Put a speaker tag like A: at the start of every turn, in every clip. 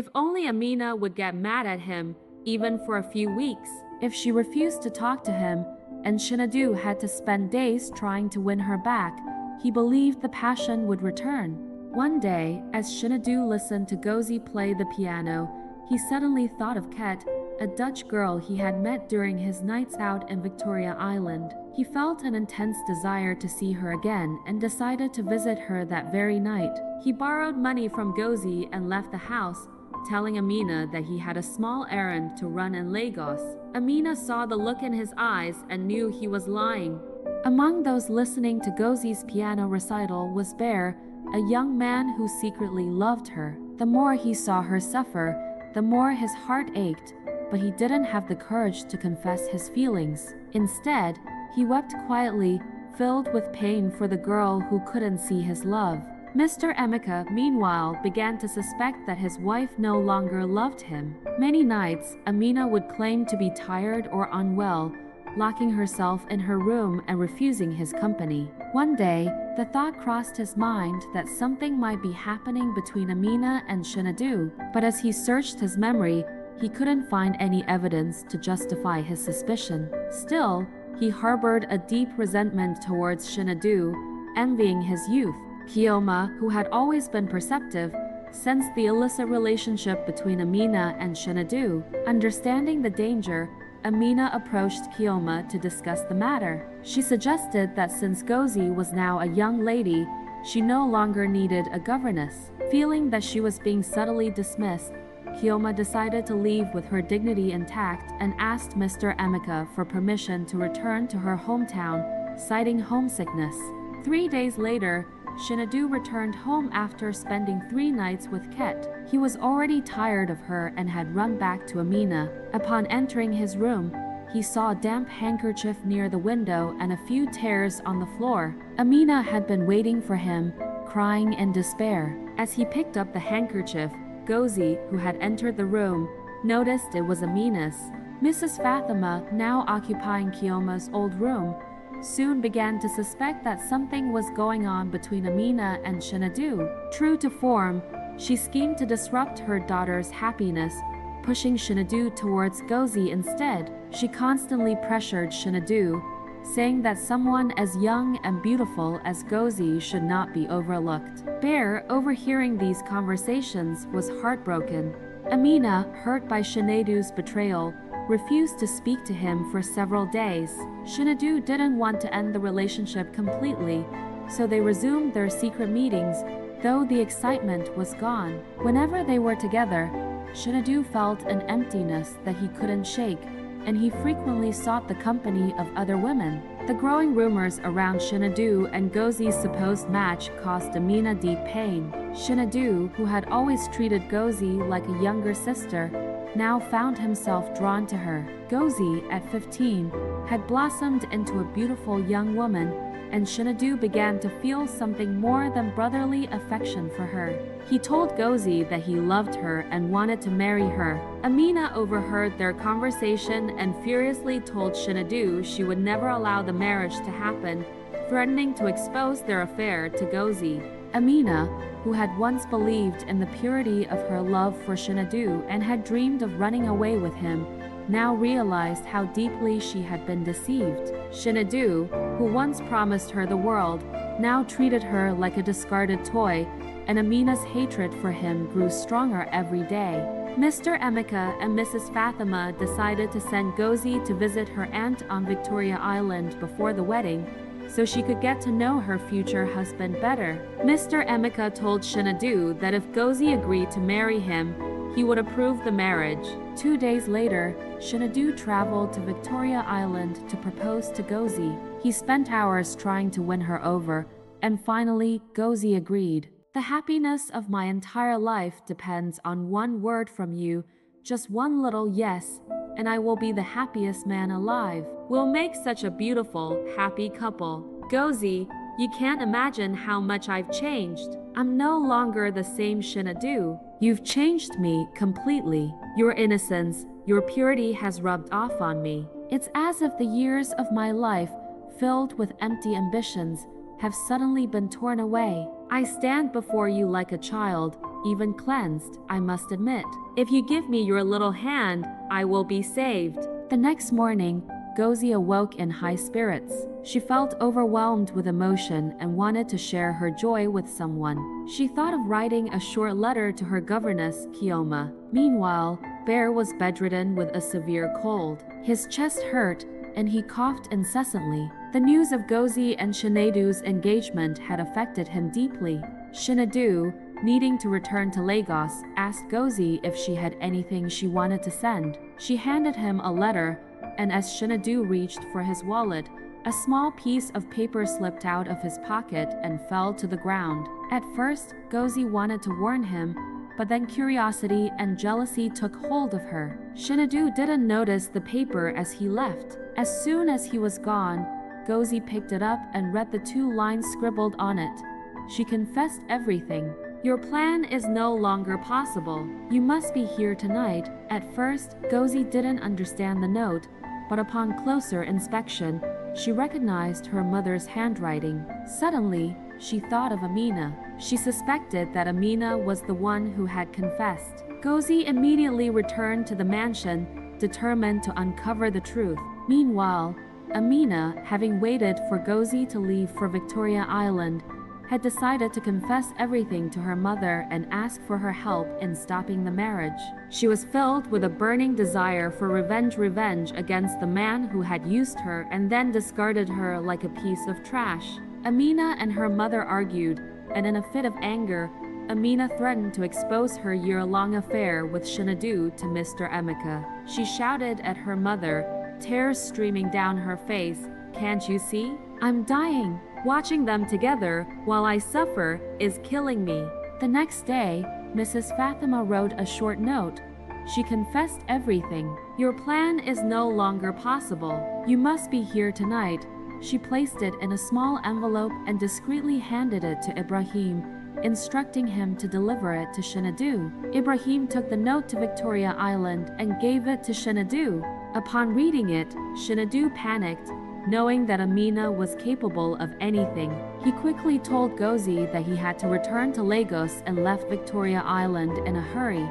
A: If only Amina would get mad at him, even for a few weeks. If she refused to talk to him, and Chinedu had to spend days trying to win her back, he believed the passion would return. One day, as Chinedu listened to Gozi play the piano, he suddenly thought of Ket, a Dutch girl he had met during his nights out in Victoria Island. He felt an intense desire to see her again and decided to visit her that very night. He borrowed money from Gozi and left the house, telling Amina that he had a small errand to run in Lagos. Amina saw the look in his eyes and knew he was lying. Among those listening to Gozi's piano recital was Bear, a young man who secretly loved her. The more he saw her suffer, the more his heart ached, but he didn't have the courage to confess his feelings. Instead, he wept quietly, filled with pain for the girl who couldn't see his love. Mr. Emeka, meanwhile, began to suspect that his wife no longer loved him. Many nights, Amina would claim to be tired or unwell, locking herself in her room and refusing his company. One day, the thought crossed his mind that something might be happening between Amina and Chinedu, but as he searched his memory, he couldn't find any evidence to justify his suspicion. Still, he harbored a deep resentment towards Chinedu, envying his youth. Kioma, who had always been perceptive, sensed the illicit relationship between Amina and Chinedu. Understanding the danger, Amina approached Kioma to discuss the matter. She suggested that since Gozi was now a young lady, she no longer needed a governess. Feeling that she was being subtly dismissed, Kioma decided to leave with her dignity intact and asked Mr. Emeka for permission to return to her hometown, citing homesickness. 3 days later, Chinedu returned home after spending 3 nights with Ket. He was already tired of her and had run back to Amina. Upon entering his room, he saw a damp handkerchief near the window and a few tears on the floor. Amina had been waiting for him, crying in despair. As he picked up the handkerchief, Gozi, who had entered the room, noticed it was Amina's. Mrs. Fatima, now occupying Kioma's old room, soon began to suspect that something was going on between Amina and Chinedu. True to form, she schemed to disrupt her daughter's happiness, pushing Chinedu towards Gozi instead. She constantly pressured Chinedu, saying that someone as young and beautiful as Gozi should not be overlooked. Bear, overhearing these conversations, was heartbroken. Amina, hurt by Chinedu's betrayal, refused to speak to him for several days. Chinedu didn't want to end the relationship completely, so they resumed their secret meetings, though the excitement was gone. Whenever they were together, Chinedu felt an emptiness that he couldn't shake, and he frequently sought the company of other women. The growing rumors around Chinedu and Gozi's supposed match caused Amina deep pain. Chinedu, who had always treated Gozi like a younger sister, now found himself drawn to her. Gozi, at 15, had blossomed into a beautiful young woman, and Chinedu began to feel something more than brotherly affection for her. He told Gozi that he loved her and wanted to marry her. Amina overheard their conversation and furiously told Chinedu she would never allow the marriage to happen, threatening to expose their affair to Gozi. Amina, who had once believed in the purity of her love for Chinedu and had dreamed of running away with him, now realized how deeply she had been deceived. Chinedu, who once promised her the world, now treated her like a discarded toy, and Amina's hatred for him grew stronger every day. Mr. Emeka and Mrs. Fatima decided to send Gozi to visit her aunt on Victoria Island before the wedding, so she could get to know her future husband better. Mr. Emeka told Chinedu that if Gozi agreed to marry him, he would approve the marriage. 2 days later, Chinedu traveled to Victoria Island to propose to Gozi. He spent hours trying to win her over, and finally, Gozi agreed. The happiness of my entire life depends on one word from you, just one little yes, and I will be the happiest man alive. We'll make such a beautiful, happy couple. Gozi, you can't imagine how much I've changed. I'm no longer the same Chinedu. You've changed me completely. Your innocence, your purity has rubbed off on me. It's as if the years of my life, filled with empty ambitions, have suddenly been torn away. I stand before you like a child, even cleansed, I must admit. If you give me your little hand, I will be saved." The next morning, Gozi awoke in high spirits. She felt overwhelmed with emotion and wanted to share her joy with someone. She thought of writing a short letter to her governess, Kioma. Meanwhile, Bear was bedridden with a severe cold. His chest hurt, and he coughed incessantly. The news of Gozi and Chinedu's engagement had affected him deeply. Chinedu, needing to return to Lagos, asked Gozi if she had anything she wanted to send. She handed him a letter, and as Chinedu reached for his wallet, a small piece of paper slipped out of his pocket and fell to the ground. At first, Gozi wanted to warn him, but then curiosity and jealousy took hold of her. Chinedu didn't notice the paper as he left. As soon as he was gone, Gozi picked it up and read the 2 lines scribbled on it. She confessed everything. "Your plan is no longer possible. You must be here tonight." At first, Gozi didn't understand the note, but upon closer inspection, she recognized her mother's handwriting. Suddenly, she thought of Amina. She suspected that Amina was the one who had confessed. Gozi immediately returned to the mansion, determined to uncover the truth. Meanwhile, Amina, having waited for Gozi to leave for Victoria Island, had decided to confess everything to her mother and ask for her help in stopping the marriage. She was filled with a burning desire for revenge against the man who had used her and then discarded her like a piece of trash. Amina and her mother argued, and in a fit of anger, Amina threatened to expose her year-long affair with Chinedu to Mr. Emeka. She shouted at her mother, tears streaming down her face, "Can't you see? I'm dying. Watching them together while I suffer is killing me." The next day, Mrs. Fatima wrote a short note. She confessed everything. "Your plan is no longer possible. You must be here tonight." She placed it in a small envelope and discreetly handed it to Ibrahim, instructing him to deliver it to Chinedu. Ibrahim took the note to Victoria Island and gave it to Chinedu. Upon reading it, Chinedu panicked, knowing that Amina was capable of anything. He quickly told Gozi that he had to return to Lagos and left Victoria Island in a hurry.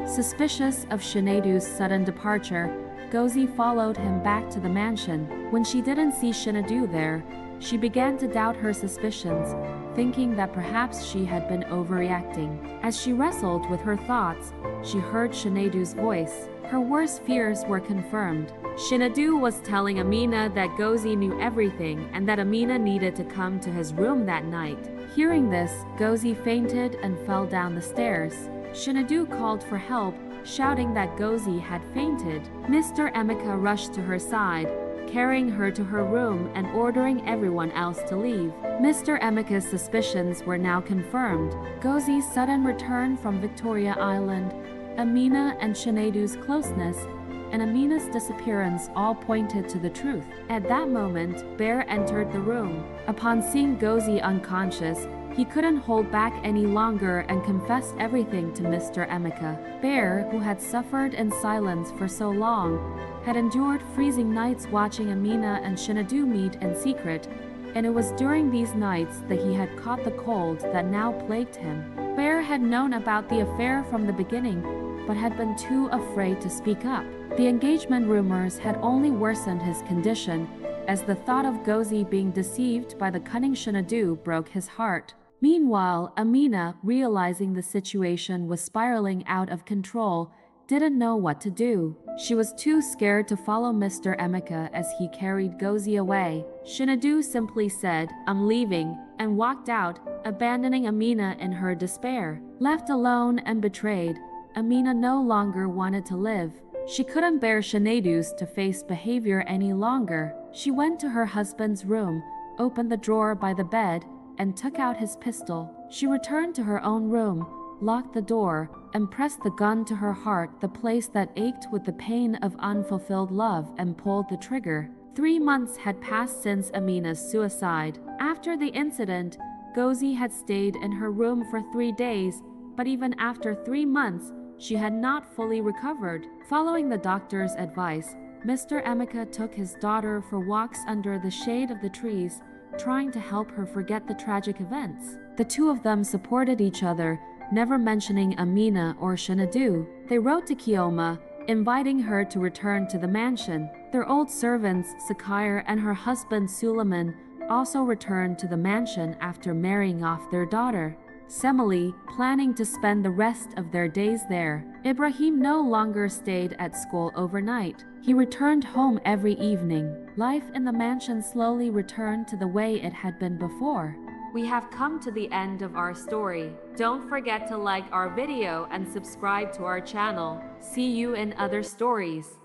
A: Suspicious of Chinedu's sudden departure, Gozi followed him back to the mansion. When she didn't see Chinedu there, she began to doubt her suspicions, thinking that perhaps she had been overreacting. As she wrestled with her thoughts, she heard Chinedu's voice. Her worst fears were confirmed. Chinedu was telling Amina that Gozi knew everything and that Amina needed to come to his room that night. Hearing this, Gozi fainted and fell down the stairs. Chinedu called for help, shouting that Gozi had fainted. Mr. Emeka rushed to her side, carrying her to her room and ordering everyone else to leave. Mr. Emeka's suspicions were now confirmed. Gozi's sudden return from Victoria Island, Amina and Chinedu's closeness, and Amina's disappearance all pointed to the truth. At that moment, Bear entered the room. Upon seeing Gozi unconscious, he couldn't hold back any longer and confessed everything to Mr. Emeka. Bear, who had suffered in silence for so long, had endured freezing nights watching Amina and Chinedu meet in secret, and it was during these nights that he had caught the cold that now plagued him. Bear had known about the affair from the beginning, but had been too afraid to speak up. The engagement rumors had only worsened his condition, as the thought of Gozi being deceived by the cunning Chinedu broke his heart. Meanwhile, Amina, realizing the situation was spiraling out of control, didn't know what to do. She was too scared to follow Mr. Emeka as he carried Gozi away. Chinedu simply said, "I'm leaving," and walked out, abandoning Amina in her despair. Left alone and betrayed, Amina no longer wanted to live. She couldn't bear Chinedu's two-faced behavior any longer. She went to her husband's room, opened the drawer by the bed, and took out his pistol. She returned to her own room, locked the door, and pressed the gun to her heart, the place that ached with the pain of unfulfilled love, and pulled the trigger. 3 months had passed since Amina's suicide. After the incident, Gozi had stayed in her room for 3 days, but even after 3 months, she had not fully recovered. Following the doctor's advice, Mr. Emeka took his daughter for walks under the shade of the trees, trying to help her forget the tragic events. The two of them supported each other, never mentioning Amina or Chinedu. They wrote to Kioma, inviting her to return to the mansion. Their old servants, Sakire and her husband Suleiman, also returned to the mansion after marrying off their daughter, Semele, planning to spend the rest of their days there. Ibrahim no longer stayed at school overnight. He returned home every evening. Life in the mansion slowly returned to the way it had been before. We have come to the end of our story. Don't forget to like our video and subscribe to our channel. See you in other stories.